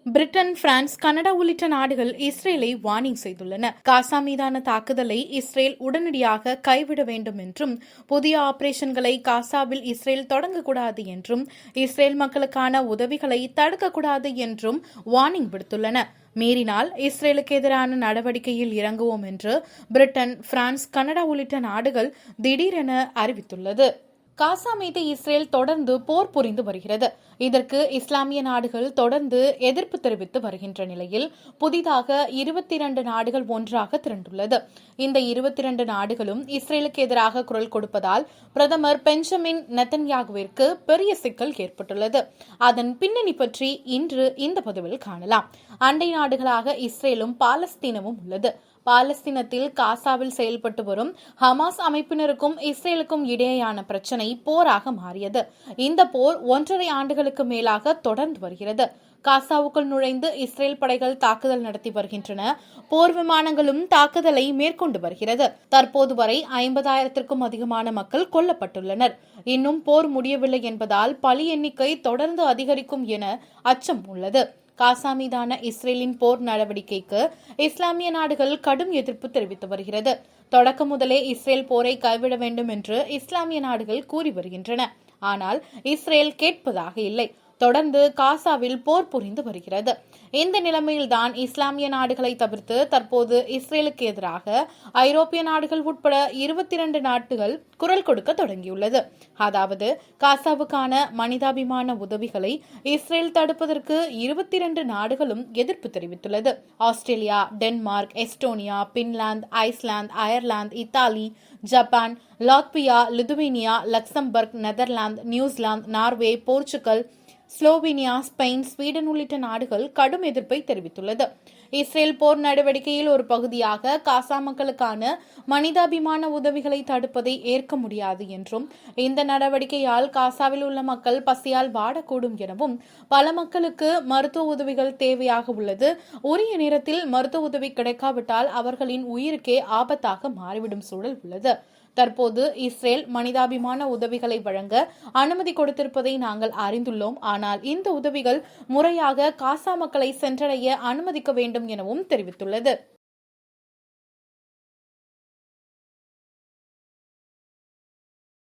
Britain, France, Canada உள்ளிட்ட நாடுகள் இஸ்ரேலை வார்னிங் செய்துள்ளன. காசா மீதான தாக்குதலை இஸ்ரேல் உடனடியாக கைவிட வேண்டும் என்றும், புதிய ஆபரேஷன்களை காசாவில் இஸ்ரேல் தொடங்கக்கூடாது என்றும், இஸ்ரேல் மக்களுக்கான உதவிகளை தடுக்கக்கூடாது என்றும் வார்னிங் விடுத்துள்ளன. மீறினால் இஸ்ரேலுக்கு எதிரான நடவடிக்கையில் இறங்குவோம் என்று பிரிட்டன், பிரான்ஸ், கனடா உள்ளிட்ட நாடுகள் திடீரென அறிவித்துள்ளது. காசா மீது இஸ்ரேல் தொடர்ந்து போர் புரிந்து வருகிறது. இதற்கு இஸ்லாமிய நாடுகள் தொடர்ந்து எதிர்ப்பு தெரிவித்து வருகின்ற நிலையில் புதிதாக 22 நாடுகள் ஒன்றாக திரண்டுள்ளது. இந்த 22 நாடுகளும் இஸ்ரேலுக்கு எதிராக குரல் கொடுப்பதால் பிரதமர் பெஞ்சமின் நெத்தன்யாகுவிற்கு பெரிய சிக்கல் ஏற்பட்டுள்ளது. அதன் பின்னணி பற்றி இன்று இந்த பதிவில் காணலாம். அண்டை நாடுகளாக இஸ்ரேலும் பாலஸ்தீனமும் உள்ளது. பாலஸ்தீனத்தில் காசாவில் செயல்பட்டு வரும் ஹமாஸ் அமைப்பினருக்கும் இஸ்ரேலுக்கும் இடையேயான பிரச்சினை போராக மாறியது. இந்த போர் 1.5 ஆண்டுகளுக்கு மேலாக தொடர்ந்து வருகிறது. காசாவுக்குள் நுழைந்து இஸ்ரேல் படைகள் தாக்குதல் நடத்தி வருகின்றன. போர் விமானங்களும் தாக்குதலை மேற்கொண்டு வருகிறது. தற்போது வரை 50,000க்கும் அதிகமான மக்கள் கொல்லப்பட்டுள்ளனர். இன்னும் போர் முடியவில்லை என்பதால் பலி எண்ணிக்கை தொடர்ந்து அதிகரிக்கும் என அச்சம் உள்ளது. காசா மீதான இஸ்ரேலின் போர் நடவடிக்கைக்கு இஸ்லாமிய நாடுகள் கடும் எதிர்ப்பு தெரிவித்து வருகிறது. தொடக்கம் முதலே இஸ்ரேல் போரை கைவிட வேண்டும் என்று இஸ்லாமிய நாடுகள் கூறி வருகின்றன. ஆனால் இஸ்ரேல் கேட்பதாக இல்லை. தொடர்ந்து காசாவில் போர் புரிந்து வருகிறது. இந்த நிலைமையில்தான் இஸ்லாமிய நாடுகளை தவிர்த்து தற்போது இஸ்ரேலுக்கு எதிராக ஐரோப்பிய நாடுகள் உட்பட 22 நாடுகள் குரல் கொடுக்க தொடங்கியுள்ளது. அதாவது காசாவுக்கான மனிதாபிமான உதவிகளை இஸ்ரேல் தடுப்பதற்கு 22 நாடுகளும் எதிர்ப்பு தெரிவித்துள்ளது. Australia, Denmark, Estonia, Finland, Iceland, Ireland, Italy, Japan, Latvia, Lithuania, Luxembourg, Netherlands, New Zealand, Norway, Portugal, Slovenia, Spain, Sweden உள்ளிட்ட நாடுகள் கடும் எதிர்ப்பை தெரிவித்துள்ளது. இஸ்ரேல் போர் நடவடிக்கையில் ஒரு பகுதியாக காசா மக்களுக்கான மனிதாபிமான உதவிகளை தடுப்பதை ஏற்க முடியாது என்றும், இந்த நடவடிக்கையால் காசாவில் உள்ள மக்கள் பசியால் வாடக்கூடும் எனவும், பல மக்களுக்கு மருத்துவ உதவிகள் தேவையாக உள்ளது. உரிய நேரத்தில் மருத்துவ உதவி கிடைக்காவிட்டால் அவர்களின் உயிருக்கே ஆபத்தாக மாறிவிடும் சூழல் உள்ளது. தற்போது இஸ்ரேல் மனிதாபிமான உதவிகளை வழங்க அனுமதி கொடுத்திருப்பதை நாங்கள் அறிந்துள்ளோம். ஆனால் இந்த உதவிகள் முறையாக காசா மக்களை சென்றடைய அனுமதிக்க வேண்டும் எனவும் தெரிவித்துள்ளது.